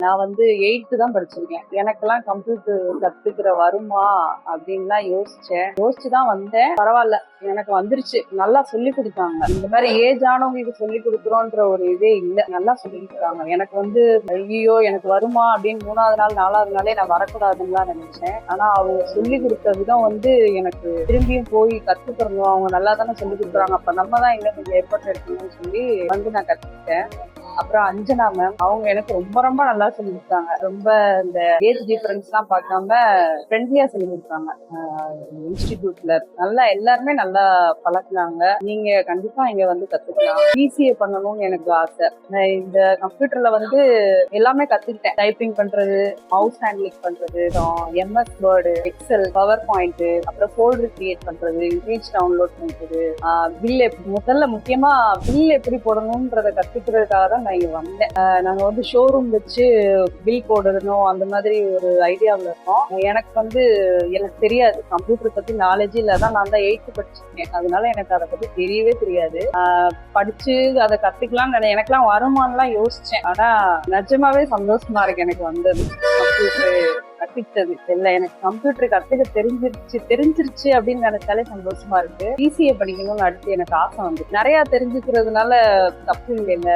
நான் வந்து 8th தான் படிச்சிருக்கேன். எனக்கெல்லாம் கம்ப்யூட்டர் கத்துக்கிற வருமா அப்படின்லாம் யோசிச்சு தான் வந்தேன். பரவாயில்ல, எனக்கு வந்துருச்சு. நல்லா சொல்லி கொடுத்தாங்க. இந்த மாதிரி ஏஜ் ஆனவங்களுக்கு சொல்லி கொடுக்குறோன்ற ஒரு இதே இல்லை. நல்லா சொல்லி கொடுத்தாங்க. எனக்கு வந்து ஐயோ எனக்கு வருமா அப்படின்னு 3வது நாள் 4வது நாளே நான் வரக்கூடாதுன்னு தான் நினைச்சேன். ஆனா அவங்க சொல்லி கொடுத்த விதம் வந்து எனக்கு திரும்பியும் போய் கத்துக்கிறணும். அவங்க நல்லா தானே சொல்லி கொடுக்குறாங்க, அப்ப நம்ம தான் இன்னும் கொஞ்சம் எஃபர்ட் எடுக்கணும்னு சொல்லி வந்து நான் கத்துக்கிட்டேன். அப்புறம் அஞ்சனா மேம், அவங்க எனக்கு ரொம்ப ரொம்ப நல்லா சொல்லி கொடுத்தாங்க. ரொம்ப இந்த ஏஜ் டிஃபரன்ஸ் எல்லாம் பார்க்காம ஃப்ரெண்ட்லியா சொல்லி கொடுத்தாங்க. இன்ஸ்டிடியூட்ல நல்லா எல்லாருமே நல்லா பழக்கினாங்க. நீங்க கண்டிப்பா இங்க வந்து கத்துக்கலாம். பிசிஏ பண்ணணும்னு எனக்கு ஆசை. நான் இந்த கம்ப்யூட்டர்ல வந்து எல்லாமே கத்துக்கிட்டேன். டைப்பிங் பண்றது, மவுஸ் ஹேண்ட்லிங் பண்றது, MS word, excel, power point, அப்புறம் ஃபோல்டர் கிரியேட் பண்றது, இமேஜ் டவுன்லோட் பண்றது, பில் முதல்ல முக்கியமா பில் எப்படி போடணும்ன்றத கத்துக்கிறதுக்காக தான் நான் இங்க வந்தேன். நாங்க வந்து ஷோரூம் வச்சு பில் போடணும் அந்த மாதிரி ஒரு ஐடியாவில் இருக்கோம். எனக்கு தெரியாது, கம்ப்யூட்டர் பத்தி நாலேஜ் இல்லாதான். நான் தான் 8th படிச்சிருக்கேன். அதனால எனக்கு அதை பத்தி தெரியவே தெரியாது. படிச்சு அதை கத்துக்கலாம்னு எனக்கெல்லாம் வருமானலாம் யோசிச்சேன். ஆனா நிஜமாவே சந்தோஷமா இருக்கு எனக்கு வந்தது. கம்ப்யூட்டர் கத்துக்கிட்டது இல்லை, எனக்கு கம்ப்யூட்டர் கத்துக்க தெரிஞ்சிருச்சு அப்படின்னு நினைச்சாலே சந்தோஷமா இருக்கு. பிசிஏ படிக்கணும்னு அடுத்து எனக்கு ஆசை வந்து நிறைய தெரிஞ்சுக்கிறதுனால தப்பு இல்லைல்ல.